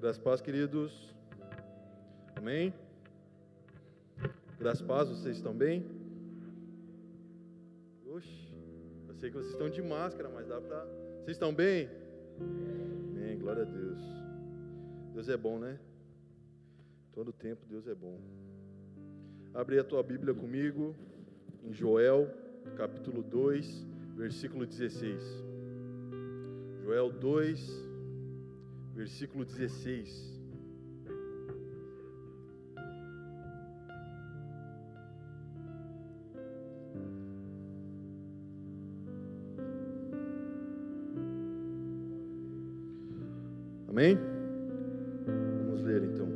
Graças a paz, queridos. Amém? Graças a paz, vocês estão bem? Oxe, eu sei que vocês estão de máscara, mas dá pra... Vocês estão bem? Amém, glória a Deus. Deus é bom, né? Todo tempo Deus é bom. Abre a tua Bíblia comigo, em Joel, capítulo 2, versículo 16. Joel 2, versículo 16. Amém? Vamos ler então.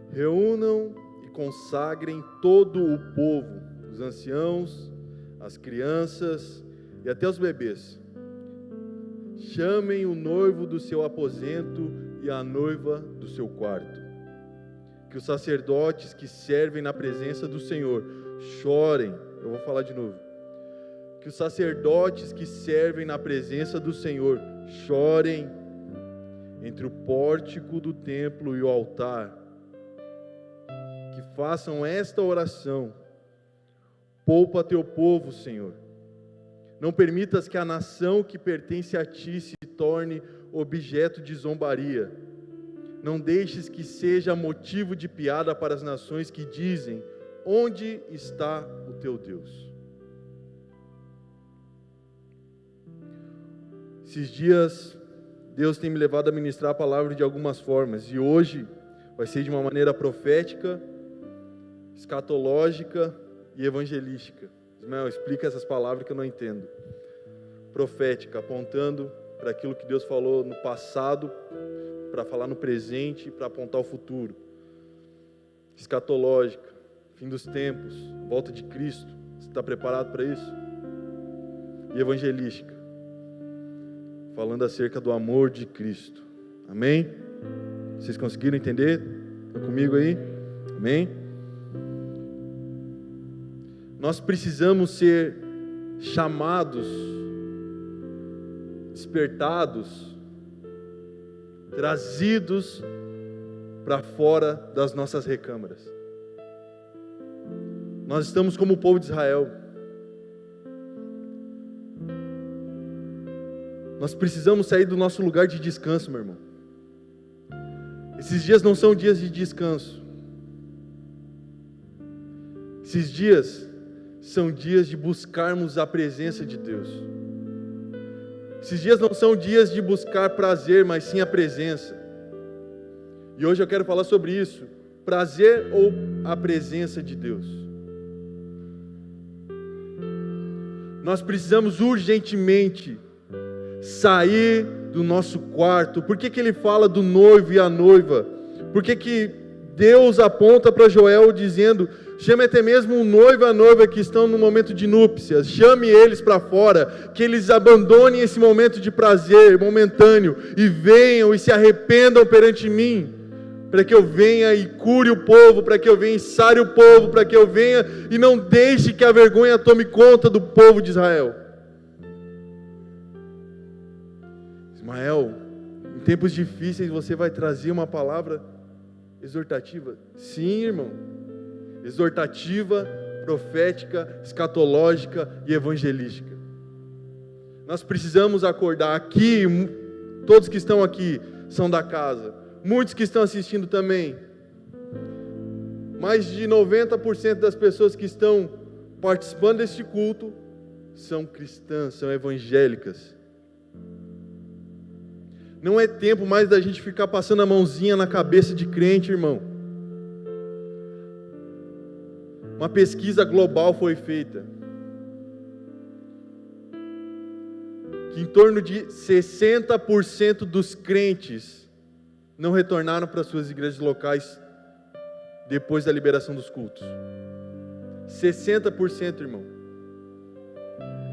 Reúnam e consagrem todo o povo, os anciãos, as crianças e até os bebês. Chamem o noivo do seu aposento e a noiva do seu quarto. Que os sacerdotes que servem na presença do Senhor chorem. Eu vou falar de novo. Que os sacerdotes que servem na presença do Senhor chorem entre o pórtico do templo e o altar. Que façam esta oração: poupa teu povo, Senhor. Não permitas que a nação que pertence a ti se torne objeto de zombaria. Não deixes que seja motivo de piada para as nações que dizem: onde está o teu Deus? Esses dias, Deus tem me levado a ministrar a palavra de algumas formas, e hoje vai ser de uma maneira profética, escatológica e evangelística. Ismael, explica essas palavras que eu não entendo. Profética, apontando para aquilo que Deus falou no passado, para falar no presente e para apontar o futuro. Escatológica, fim dos tempos, volta de Cristo. Você está preparado para isso? E evangelística, falando acerca do amor de Cristo. Amém? Vocês conseguiram entender? Estão comigo aí? Amém? Nós precisamos ser chamados, despertados, trazidos para fora das nossas recâmaras. Nós estamos como o povo de Israel. Nós precisamos sair do nosso lugar de descanso, meu irmão. Esses dias não são dias de descanso. Esses dias são dias de buscarmos a presença de Deus. Esses dias não são dias de buscar prazer, mas sim a presença. E hoje eu quero falar sobre isso. Prazer ou a presença de Deus? Nós precisamos urgentemente sair do nosso quarto. Por que ele fala do noivo e a noiva? Por que Deus aponta para Joel dizendo: chame até mesmo o noivo e a noiva que estão no momento de núpcias, chame eles para fora, que eles abandonem esse momento de prazer momentâneo e venham e se arrependam perante mim, para que eu venha e cure o povo, para que eu venha e sare o povo, para que eu venha e não deixe que a vergonha tome conta do povo de Israel. Ismael, em tempos difíceis você vai trazer uma palavra exortativa? Sim, irmão. Exortativa, profética, escatológica e evangelística. Nós precisamos acordar aqui, todos que estão aqui são da casa, muitos que estão assistindo também. Mais de 90% das pessoas que estão participando deste culto são cristãs, são evangélicas. Não é tempo mais da gente ficar passando a mãozinha na cabeça de crente, irmão. Uma pesquisa global foi feita, que em torno de 60% dos crentes não retornaram para suas igrejas locais depois da liberação dos cultos. 60%, irmão.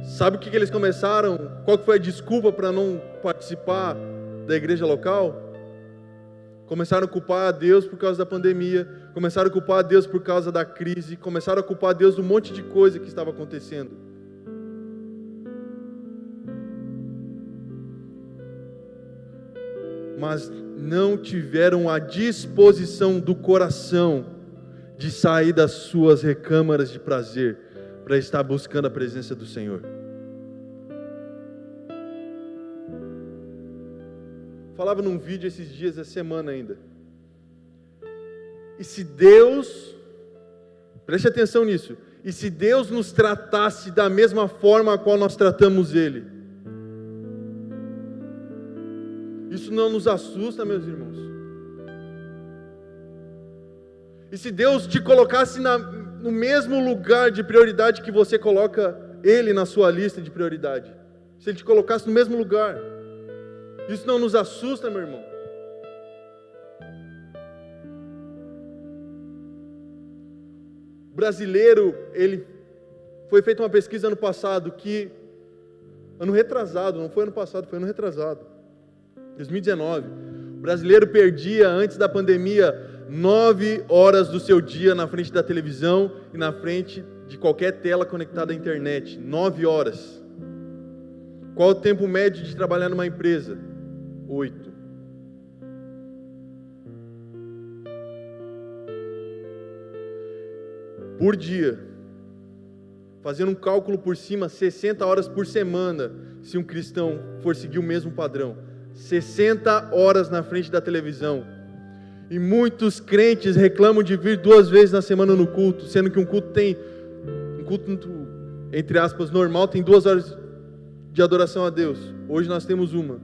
Sabe o que eles começaram? Qual que foi a desculpa para não participar da igreja local? Começaram a culpar a Deus por causa da pandemia, começaram a culpar a Deus por causa da crise, começaram a culpar a Deus de um monte de coisa que estava acontecendo. mas não tiveram a disposição do coração de sair das suas recâmaras de prazer para estar buscando a presença do Senhor. Falava num vídeo esses dias, essa semana ainda. E se Deus, preste atenção nisso, e se Deus nos tratasse da mesma forma a qual nós tratamos Ele, isso não nos assusta, meus irmãos? E se Deus te colocasse no mesmo lugar de prioridade que você coloca Ele na sua lista de prioridade, se Ele te colocasse no mesmo lugar, isso não nos assusta, meu irmão? O brasileiro, foi feita uma pesquisa ano passado ano retrasado, não foi ano passado, foi ano retrasado, 2019, o brasileiro perdia, antes da pandemia, 9 horas do seu dia na frente da televisão e na frente de qualquer tela conectada à internet. 9 horas. Qual o tempo médio de trabalhar numa empresa? 8. Por dia. Fazendo um cálculo por cima, 60 horas por semana, se um cristão for seguir o mesmo padrão. 60 horas na frente da televisão. E muitos crentes reclamam de vir 2 vezes na semana no culto, sendo que um culto, entre aspas, normal, tem 2 horas de adoração a Deus. Hoje nós temos uma.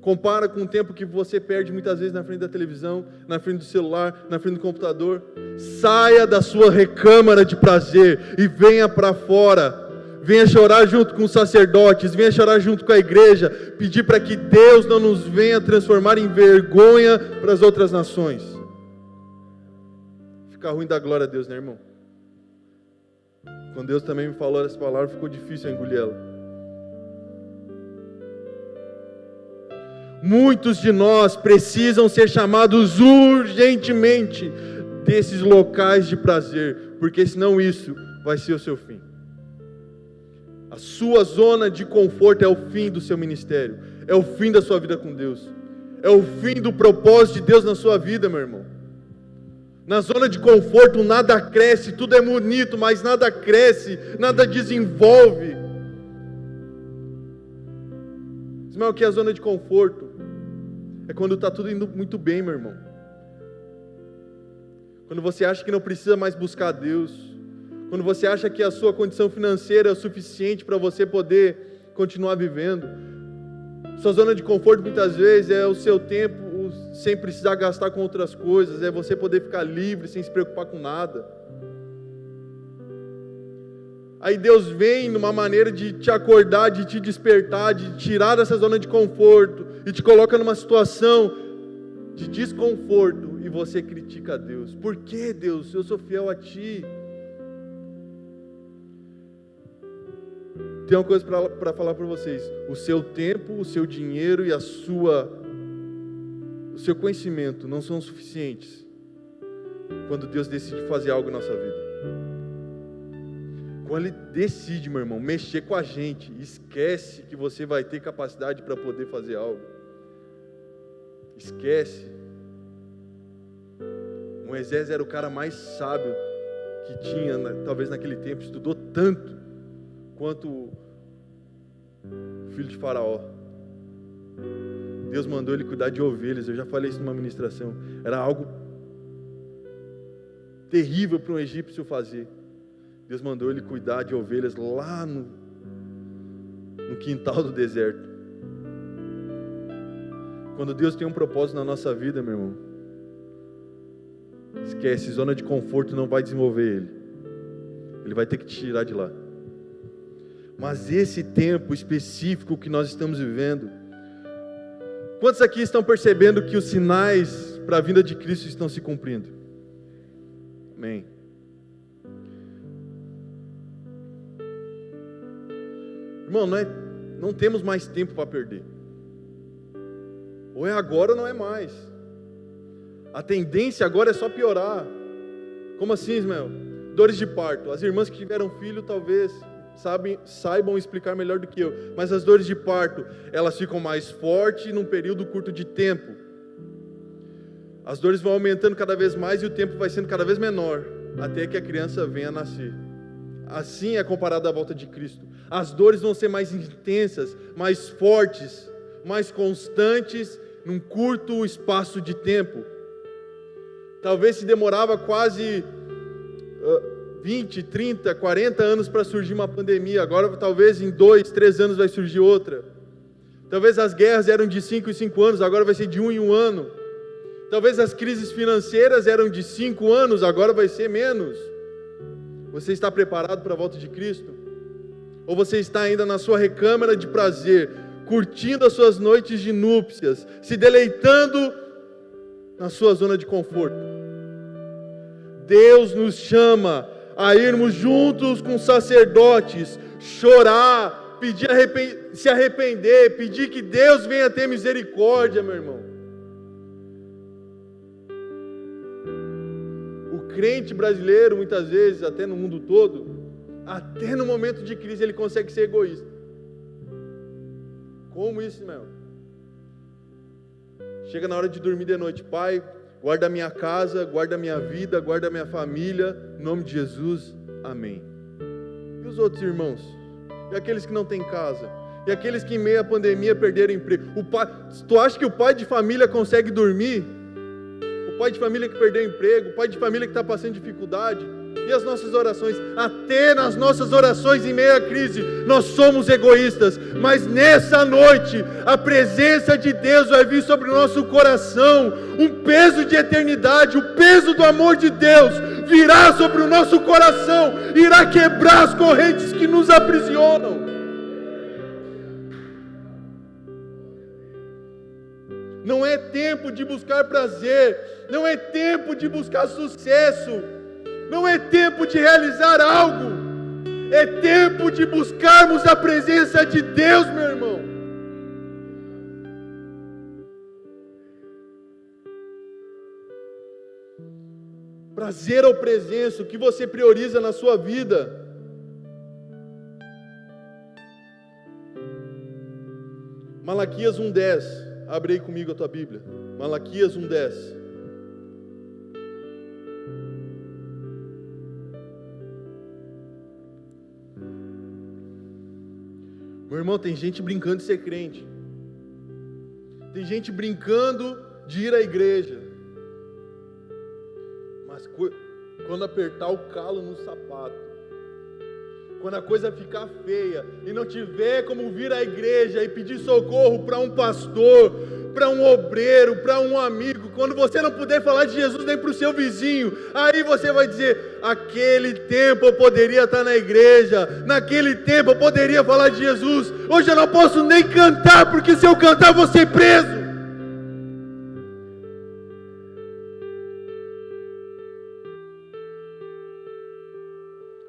Compara com o tempo que você perde muitas vezes na frente da televisão, na frente do celular, na frente do computador. Saia da sua recâmara de prazer e venha para fora. Venha chorar junto com os sacerdotes, venha chorar junto com a igreja, pedir para que Deus não nos venha transformar em vergonha para as outras nações. Fica ruim da glória a Deus, né, irmão? Quando Deus também me falou essa palavra, ficou difícil eu engolir ela. Muitos de nós precisam ser chamados urgentemente desses locais de prazer, porque senão isso vai ser o seu fim. A sua zona de conforto é o fim do seu ministério, é o fim da sua vida com Deus, é o fim do propósito de Deus na sua vida, meu irmão. Na zona de conforto nada cresce, tudo é bonito, mas nada cresce, nada desenvolve. Sabe o que é a zona de conforto? É quando está tudo indo muito bem, meu irmão. Quando você acha que não precisa mais buscar a Deus. Quando você acha que a sua condição financeira é o suficiente para você poder continuar vivendo. Sua zona de conforto muitas vezes é o seu tempo sem precisar gastar com outras coisas. É você poder ficar livre sem se preocupar com nada. Aí Deus vem numa maneira de te acordar, de te despertar, de tirar dessa zona de conforto e te coloca numa situação de desconforto e você critica a Deus. Por que, Deus? Eu sou fiel a Ti. Tem uma coisa para falar para vocês. O seu tempo, o seu dinheiro e o seu conhecimento não são suficientes quando Deus decide fazer algo em nossa vida. Quando Ele decide, meu irmão, mexer com a gente, esquece que você vai ter capacidade para poder fazer algo. Esquece. Moisés era o cara mais sábio que tinha, talvez naquele tempo, estudou tanto quanto o filho de Faraó. Deus mandou ele cuidar de ovelhas. Eu já falei isso numa ministração. Era algo terrível para um egípcio fazer. Deus mandou ele cuidar de ovelhas lá no quintal do deserto. Quando Deus tem um propósito na nossa vida, meu irmão, esquece, zona de conforto não vai desenvolver ele. Ele vai ter que te tirar de lá. Mas esse tempo específico que nós estamos vivendo, quantos aqui estão percebendo que os sinais para a vinda de Cristo estão se cumprindo? Amém. Irmão, não temos mais tempo para perder. Ou é agora ou não é mais. A tendência agora é só piorar. Como assim, Ismael? Dores de parto. As irmãs que tiveram filho talvez saibam explicar melhor do que eu, mas as dores de parto, elas ficam mais fortes num período curto de tempo. As dores vão aumentando cada vez mais e o tempo vai sendo cada vez menor, até que a criança venha a nascer. Assim é comparado à volta de Cristo. As dores vão ser mais intensas, mais fortes, mais constantes, num curto espaço de tempo. Talvez se demorava quase 20, 30, 40 anos para surgir uma pandemia. Agora talvez em 2, 3 anos vai surgir outra. Talvez as guerras eram de 5 em 5 anos, agora vai ser de 1 em 1 ano. Talvez as crises financeiras eram de 5 anos, agora vai ser menos. Você está preparado para a volta de Cristo? Ou você está ainda na sua recâmara de prazer, curtindo as suas noites de núpcias, se deleitando na sua zona de conforto? Deus nos chama a irmos juntos com sacerdotes, chorar, se arrepender, pedir que Deus venha ter misericórdia, meu irmão. O crente brasileiro, muitas vezes, até no mundo todo, até no momento de crise, ele consegue ser egoísta. Como isso, meu? Chega na hora de dormir de noite, Pai, guarda a minha casa, guarda a minha vida, guarda a minha família, em nome de Jesus, amém. E os outros irmãos? E aqueles que não têm casa? E aqueles que em meio à pandemia perderam emprego? Tu acha que o pai de família consegue dormir? O pai de família que perdeu emprego, o pai de família que está passando dificuldade? E as nossas orações? Até nas nossas orações em meio à crise, nós somos egoístas, mas nessa noite, a presença de Deus vai vir sobre o nosso coração, um peso de eternidade, o peso do amor de Deus virá sobre o nosso coração, irá quebrar as correntes que nos aprisionam. Não é tempo de buscar prazer, não é tempo de buscar sucesso, não é tempo de realizar algo, é tempo de buscarmos a presença de Deus, meu irmão. Prazer ou presença, o que você prioriza na sua vida? Malaquias 1:10, abre aí comigo a tua Bíblia. Malaquias 1:10. Meu irmão, tem gente brincando de ser crente. Tem gente brincando de ir à igreja. Mas quando apertar o calo no sapato, quando a coisa ficar feia e não tiver como vir à igreja e pedir socorro para um pastor, para um obreiro, para um amigo, quando você não puder falar de Jesus nem para o seu vizinho, aí você vai dizer: aquele tempo eu poderia estar na igreja, naquele tempo eu poderia falar de Jesus, hoje eu não posso nem cantar, porque se eu cantar eu vou ser preso.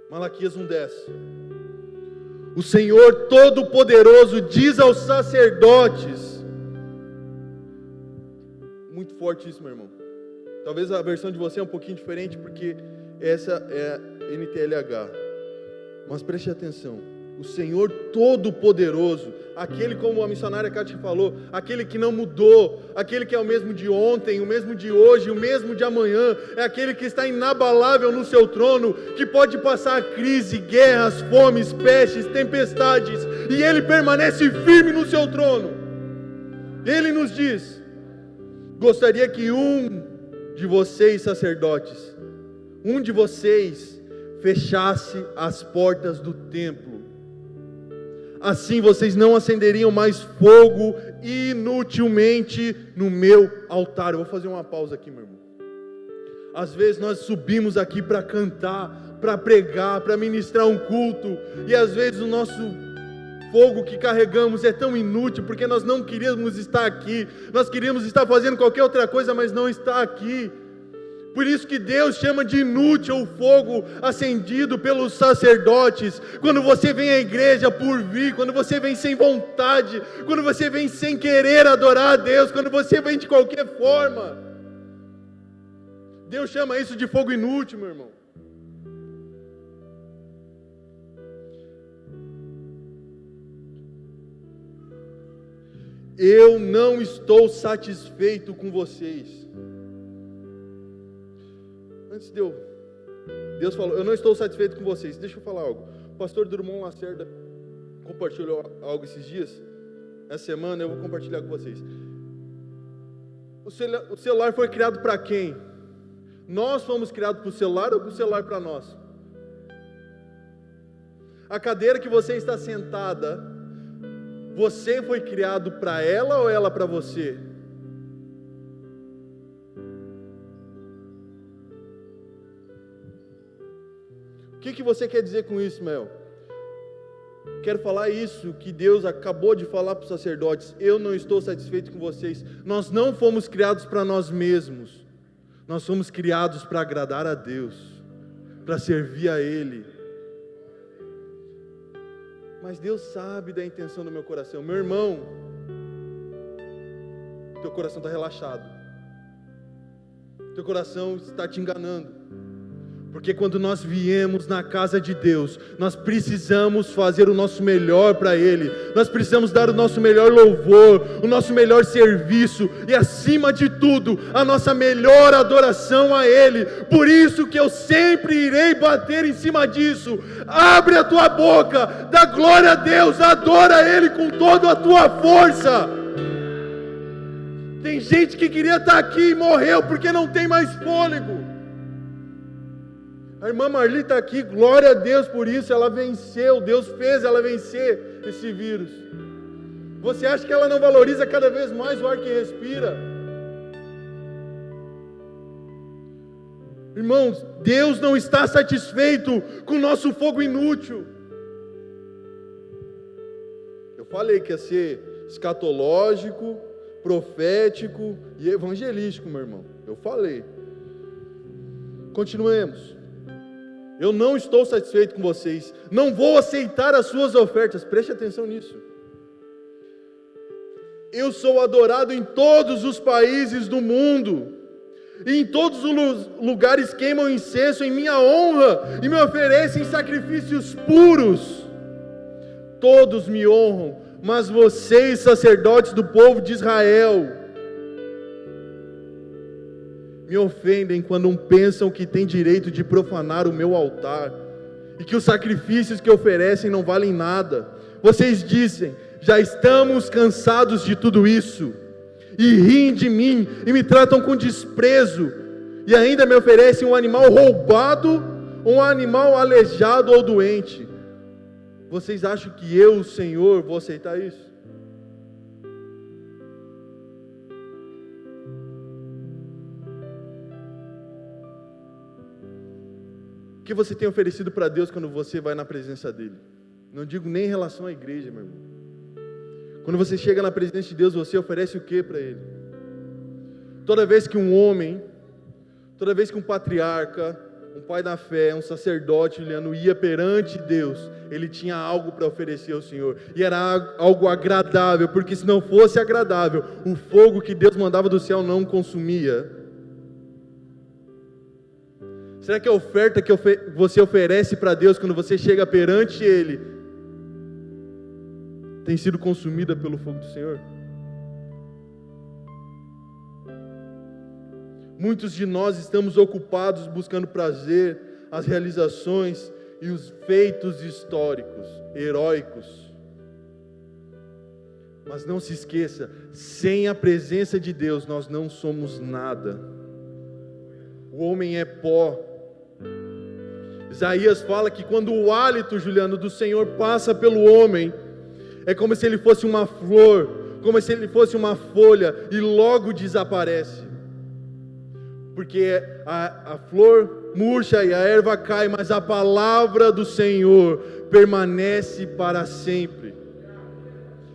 Malaquias 1:10. O Senhor Todo-Poderoso diz aos sacerdotes. Muito forte isso, meu irmão. Talvez a versão de você é um pouquinho diferente, porque essa é a NTLH. Mas preste atenção. O Senhor Todo-Poderoso, aquele, como a missionária Kátia falou, aquele que não mudou, aquele que é o mesmo de ontem, o mesmo de hoje, o mesmo de amanhã, é aquele que está inabalável no seu trono, que pode passar crise, guerras, fomes, pestes, tempestades, e Ele permanece firme no seu trono. Ele nos diz: gostaria que um de vocês, sacerdotes, um de vocês fechasse as portas do templo. Assim vocês não acenderiam mais fogo inutilmente no meu altar. Eu vou fazer uma pausa aqui, meu irmão. Às vezes nós subimos aqui para cantar, para pregar, para ministrar um culto, e às vezes o nosso fogo que carregamos é tão inútil, porque nós não queríamos estar aqui, nós queríamos estar fazendo qualquer outra coisa, mas não está aqui. Por isso que Deus chama de inútil o fogo acendido pelos sacerdotes. Quando você vem à igreja por vir, quando você vem sem vontade, quando você vem sem querer adorar a Deus, quando você vem de qualquer forma, Deus chama isso de fogo inútil, meu irmão. eu não estou satisfeito com vocês. Antes de Deus falou, eu não estou satisfeito com vocês. Deixa eu falar algo. O pastor Drummond Lacerda compartilhou algo esses dias. Essa semana eu vou compartilhar com vocês. O celular foi criado para quem? Nós fomos criados para o celular ou para o celular para nós? A cadeira que você está sentada, você foi criado para ela ou ela para você? O que você quer dizer com isso, Mel? Quero falar isso que Deus acabou de falar para os sacerdotes. Eu não estou satisfeito com vocês. Nós não fomos criados para nós mesmos. Nós fomos criados para agradar a Deus, para servir a Ele. Mas Deus sabe da intenção do meu coração. Meu irmão, teu coração está relaxado. Teu coração está te enganando. Porque quando nós viemos na casa de Deus, nós precisamos fazer o nosso melhor para Ele. Nós precisamos dar o nosso melhor louvor, o nosso melhor serviço e, acima de tudo, a nossa melhor adoração a Ele. Por isso que eu sempre irei bater em cima disso. Abre a tua boca, dá glória a Deus, adora Ele com toda a tua força. Tem gente que queria estar aqui e morreu porque não tem mais fôlego. A irmã Marli está aqui, glória a Deus por isso, ela venceu, Deus fez ela vencer esse vírus. Você acha que ela não valoriza cada vez mais o ar que respira? Irmãos, Deus não está satisfeito com o nosso fogo inútil. Eu falei que ia ser escatológico, profético e evangelístico, meu irmão. Eu falei. Continuemos. Eu não estou satisfeito com vocês. Não vou aceitar as suas ofertas. Preste atenção nisso. Eu sou adorado em todos os países do mundo. E em todos os lugares queimam incenso em minha honra e me oferecem sacrifícios puros. Todos me honram, mas vocês, sacerdotes do povo de Israel, me ofendem quando pensam que têm direito de profanar o meu altar e que os sacrifícios que oferecem não valem nada. Vocês dizem, já estamos cansados de tudo isso, e riem de mim e me tratam com desprezo, e ainda me oferecem um animal roubado, um animal aleijado ou doente. Vocês acham que eu, o Senhor, vou aceitar isso? O que você tem oferecido para Deus quando você vai na presença dEle? Não digo nem em relação à igreja, meu irmão. Quando você chega na presença de Deus, você oferece o que para Ele? Toda vez que um homem, toda vez que um patriarca, um pai da fé, um sacerdote, Juliano, ia perante Deus, ele tinha algo para oferecer ao Senhor, e era algo agradável, porque se não fosse agradável, o fogo que Deus mandava do céu não consumia. Será que a oferta que você oferece para Deus quando você chega perante Ele tem sido consumida pelo fogo do Senhor? Muitos de nós estamos ocupados buscando prazer, as realizações e os feitos históricos, heróicos. Mas não se esqueça, sem a presença de Deus nós não somos nada. O homem é pó. Isaías fala que quando o hálito, Juliano, do Senhor passa pelo homem, é como se ele fosse uma flor, como se ele fosse uma folha, e logo desaparece. Porque a flor murcha e a erva cai, mas a palavra do Senhor permanece para sempre.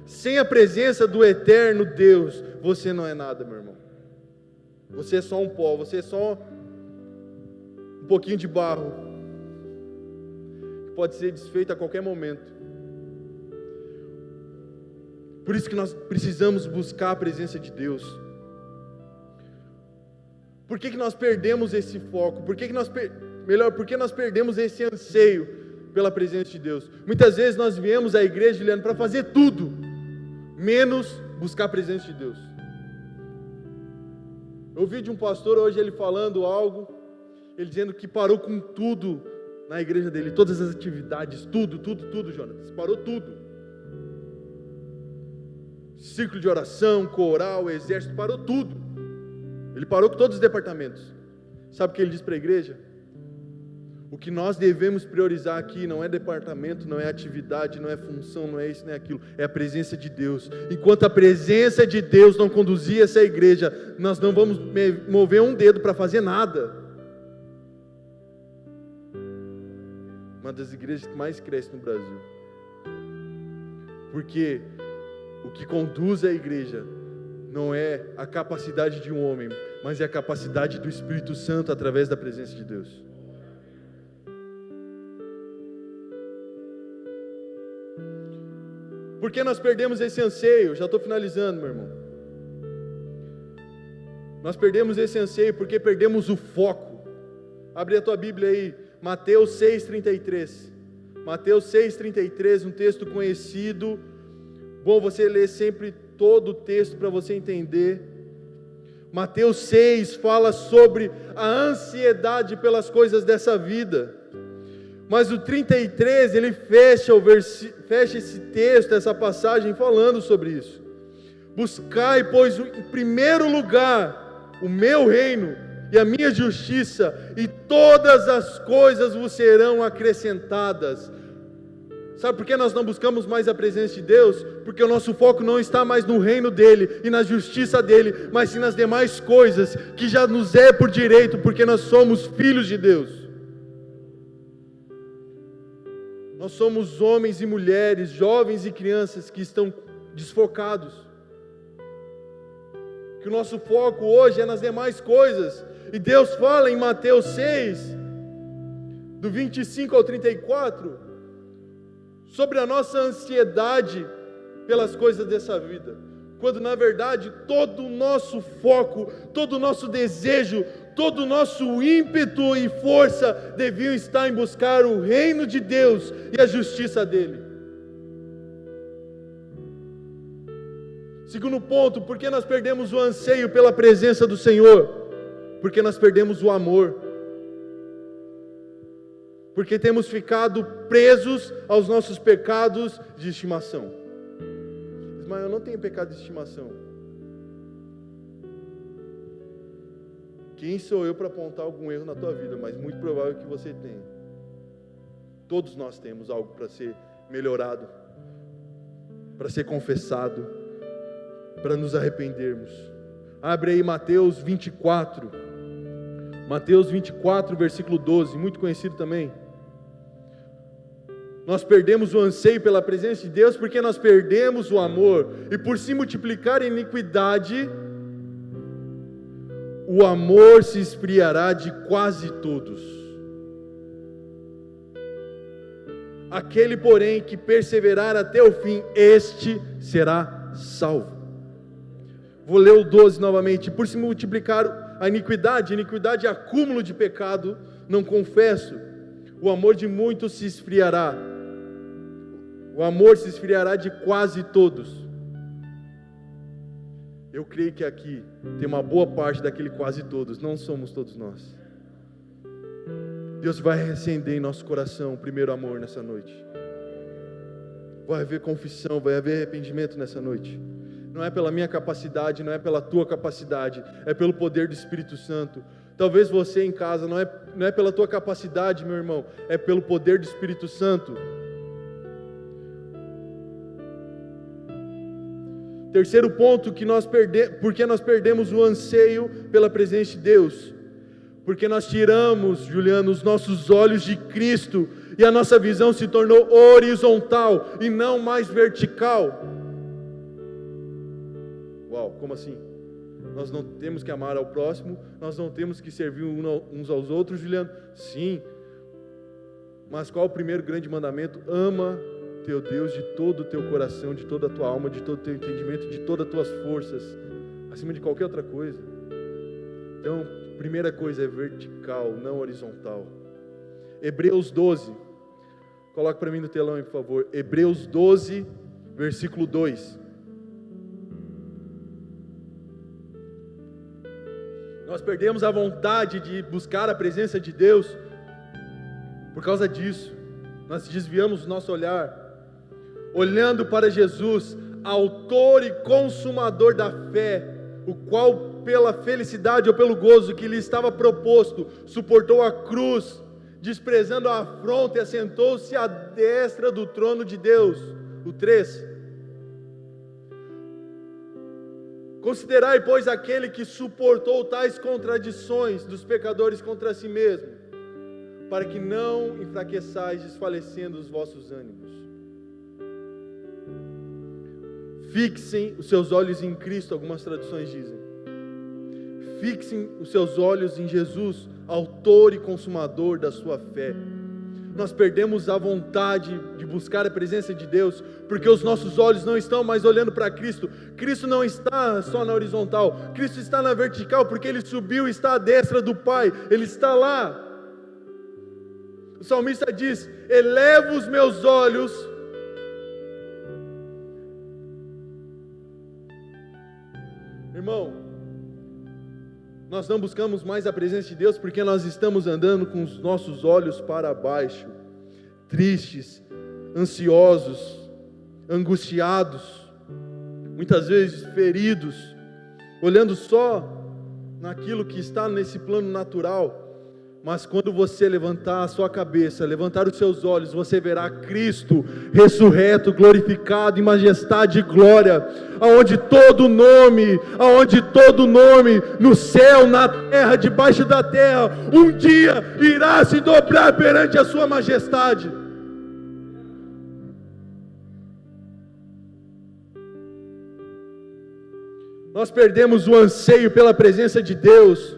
Sem a presença do eterno Deus, você não é nada, meu irmão. Você é só um pó, você é só um pouquinho de barro, que pode ser desfeito a qualquer momento. Por isso que nós precisamos buscar a presença de Deus. Por que nós perdemos esse foco? Por que nós perdemos esse anseio pela presença de Deus? Muitas vezes nós viemos à igreja, Juliano, para fazer tudo, menos buscar a presença de Deus. Eu ouvi de um pastor hoje ele falando algo, ele dizendo que parou com tudo na igreja dele, todas as atividades, tudo, Jonas, parou tudo. Círculo de oração, coral, exército, parou tudo. Ele parou com todos os departamentos. Sabe o que ele diz para a igreja? O que nós devemos priorizar aqui não é departamento, não é atividade, não é função, não é isso, não é aquilo, é a presença de Deus. Enquanto a presença de Deus não conduzir essa igreja, nós não vamos mover um dedo para fazer nada. Uma das igrejas que mais cresce no Brasil. Porque o que conduz a igreja não é a capacidade de um homem, mas é a capacidade do Espírito Santo através da presença de Deus. Por que nós perdemos esse anseio? Já estou finalizando, meu irmão. Nós perdemos esse anseio porque perdemos o foco. Abre a tua Bíblia aí, Mateus 6,33. Mateus 6,33, um texto conhecido. Bom você ler sempre todo o texto para você entender. Mateus 6 fala sobre a ansiedade pelas coisas dessa vida. Mas o 33, ele fecha esse texto, essa passagem, falando sobre isso. Buscai, pois, em primeiro lugar, o meu reino e a minha justiça, e todas as coisas vos serão acrescentadas. Sabe por que nós não buscamos mais a presença de Deus? Porque o nosso foco não está mais no reino dEle e na justiça dEle, mas sim nas demais coisas, que já nos é por direito, porque nós somos filhos de Deus. Nós somos homens e mulheres, jovens e crianças que estão desfocados. Que o nosso foco hoje é nas demais coisas. E Deus fala em Mateus 6, do 25 ao 34, sobre a nossa ansiedade pelas coisas dessa vida. Quando na verdade todo o nosso foco, todo o nosso desejo, todo o nosso ímpeto e força deviam estar em buscar o reino de Deus e a justiça dEle. Segundo ponto, por que nós perdemos o anseio pela presença do Senhor? Porque nós perdemos o amor. Porque temos ficado presos aos nossos pecados de estimação. Mas eu não tenho pecado de estimação. Quem sou eu para apontar algum erro na tua vida? Mas muito provável que você tenha. Todos nós temos algo para ser melhorado, para ser confessado, para nos arrependermos. Abre aí Mateus 24. Mateus 24, versículo 12, muito conhecido também. Nós perdemos o anseio pela presença de Deus porque nós perdemos o amor. E por se multiplicar a iniquidade, o amor se esfriará de quase todos. Aquele, porém, que perseverar até o fim, este será salvo. Vou ler o 12 novamente. Por se multiplicar a iniquidade é acúmulo de pecado, não confesso. O amor de muitos se esfriará. O amor se esfriará de quase todos. Eu creio que aqui tem uma boa parte daquele quase todos, não somos todos nós. Deus vai reacender em nosso coração o primeiro amor nessa noite. Vai haver confissão, vai haver arrependimento nessa noite. Não é pela minha capacidade, não é pela tua capacidade, é pelo poder do Espírito Santo. Talvez você em casa, não é pela tua capacidade, meu irmão, é pelo poder do Espírito Santo. Terceiro ponto, porque nós perdemos o anseio pela presença de Deus. Porque nós tiramos, Juliano, os nossos olhos de Cristo e a nossa visão se tornou horizontal e não mais vertical. Uau, como assim? Nós não temos que amar ao próximo, nós não temos que servir uns aos outros, Juliano? Sim. Mas qual é o primeiro grande mandamento? Ama teu Deus de todo o teu coração, de toda a tua alma, de todo o teu entendimento, de todas as tuas forças, acima de qualquer outra coisa. Então, primeira coisa é vertical, não horizontal. Hebreus 12, coloca para mim no telão aí, por favor. Hebreus 12, versículo 2. Nós perdemos a vontade de buscar a presença de Deus por causa disso. Nós desviamos o nosso olhar, olhando para Jesus, autor e consumador da fé, o qual pela felicidade ou pelo gozo que lhe estava proposto, suportou a cruz, desprezando a afronta, e assentou-se à destra do trono de Deus. O 3. Considerai, pois, aquele que suportou tais contradições dos pecadores contra si mesmo, para que não enfraqueçais, desfalecendo os vossos ânimos. Fixem os seus olhos em Cristo, algumas traduções dizem. Fixem os seus olhos em Jesus, autor e consumador da sua fé. Nós perdemos a vontade de buscar a presença de Deus, porque os nossos olhos não estão mais olhando para Cristo. Cristo não está só na horizontal, Cristo está na vertical, porque Ele subiu e está à destra do Pai, Ele está lá. O salmista diz: elevo os meus olhos Irmão, nós não buscamos mais a presença de Deus porque nós estamos andando com os nossos olhos para baixo, tristes, ansiosos, angustiados, muitas vezes feridos, olhando só naquilo que está nesse plano natural. Mas quando você levantar a sua cabeça, levantar os seus olhos, você verá Cristo ressurreto, glorificado em majestade e glória, aonde todo nome no céu, na terra, debaixo da terra, um dia irá se dobrar perante a sua majestade. Nós perdemos o anseio pela presença de Deus,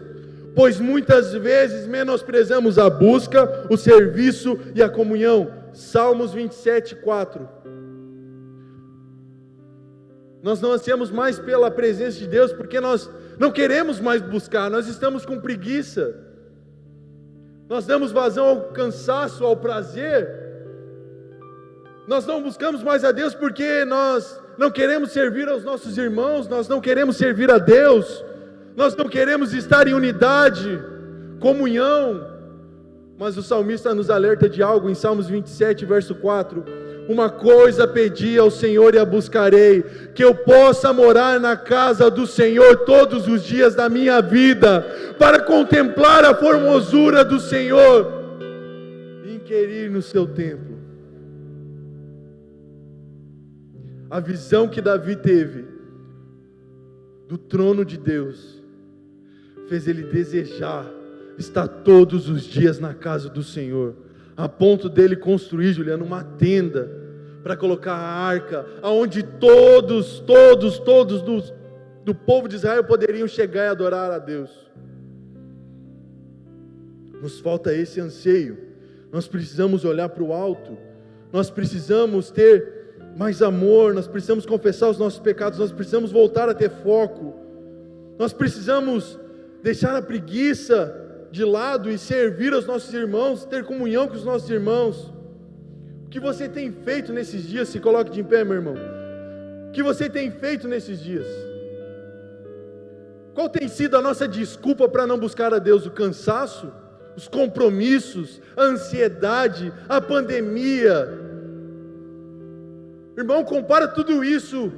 pois muitas vezes menosprezamos a busca, o serviço e a comunhão. Salmos 27, 4. Nós não ansiamos mais pela presença de Deus porque nós não queremos mais buscar, nós estamos com preguiça, nós damos vazão ao cansaço, ao prazer, nós não buscamos mais a Deus porque nós não queremos servir aos nossos irmãos, nós não queremos servir a Deus, nós não queremos estar em unidade, comunhão. Mas o salmista nos alerta de algo em Salmos 27, verso 4. Uma coisa pedi ao Senhor e a buscarei, que eu possa morar na casa do Senhor todos os dias da minha vida, para contemplar a formosura do Senhor e inquirir no seu templo. A visão que Davi teve do trono de Deus fez ele desejar estar todos os dias na casa do Senhor, a ponto dele construir, Juliano, uma tenda para colocar a arca, aonde todos do povo de Israel poderiam chegar e adorar a Deus. Nos falta esse anseio, nós precisamos olhar para o alto, nós precisamos ter mais amor, nós precisamos confessar os nossos pecados, nós precisamos voltar a ter foco, nós precisamos deixar a preguiça de lado e servir aos nossos irmãos, ter comunhão com os nossos irmãos. O que você tem feito nesses dias? Se coloque de pé, meu irmão. O que você tem feito nesses dias? Qual tem sido a nossa desculpa para não buscar a Deus? O cansaço? Os compromissos? A ansiedade? A pandemia? Irmão, compara tudo isso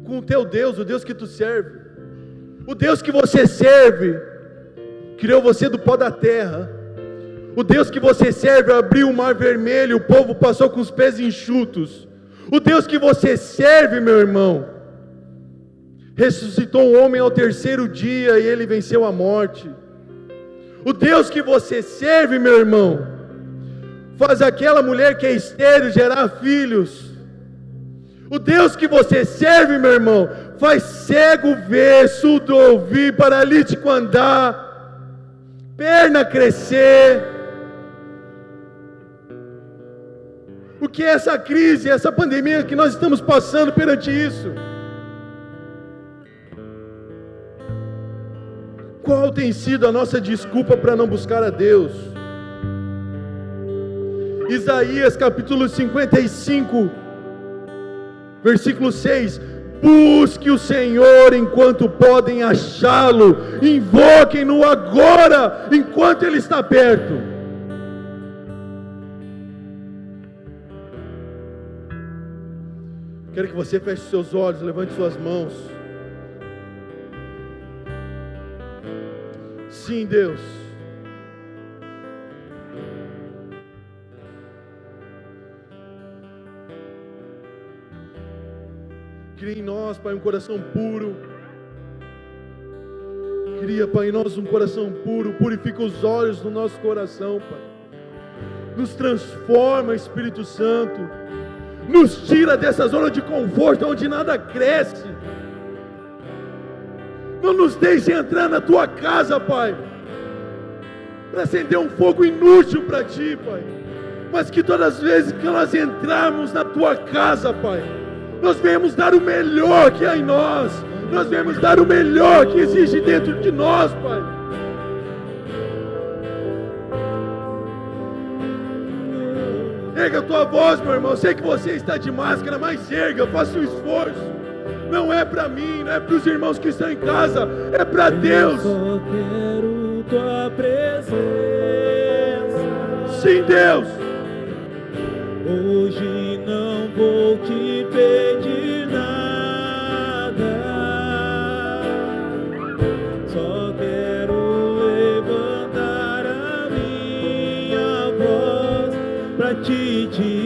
com o teu Deus, o Deus que tu serve. O Deus que você serve criou você do pó da terra. O Deus que você serve abriu o mar vermelho, o povo passou com os pés enxutos. O Deus que você serve, meu irmão, ressuscitou um homem ao terceiro dia e ele venceu a morte. O Deus que você serve, meu irmão, faz aquela mulher que é estéril gerar filhos. O Deus que você serve, meu irmão, faz cego ver, surdo ouvir, paralítico andar, perna crescer. O que é essa crise, essa pandemia que nós estamos passando perante isso? Qual tem sido a nossa desculpa para não buscar a Deus? Isaías capítulo 55, versículo 6: Busque o Senhor enquanto podem achá-lo. Invoquem-no agora, enquanto Ele está perto. Quero que você feche seus olhos, levante suas mãos. Sim, Deus. Cria em nós, Pai, um coração puro. Cria, Pai, em nós um coração puro. Purifica os olhos do nosso coração, Pai. Nos transforma, Espírito Santo. Nos tira dessa zona de conforto onde nada cresce. Não nos deixe entrar na Tua casa, Pai, para acender um fogo inútil para Ti, Pai. Mas que todas as vezes que nós entrarmos na Tua casa, Pai, nós venhamos dar o melhor que há em nós. Nós venhamos dar o melhor que existe dentro de nós, Pai. Erga a tua voz, meu irmão. Sei que você está de máscara, mas erga, faça um esforço. Não é para mim, não é para os irmãos que estão em casa, é para Deus. Eu só quero tua presença. Sim, Deus. Hoje não vou te pedir nada, só quero levantar a minha voz pra te dizer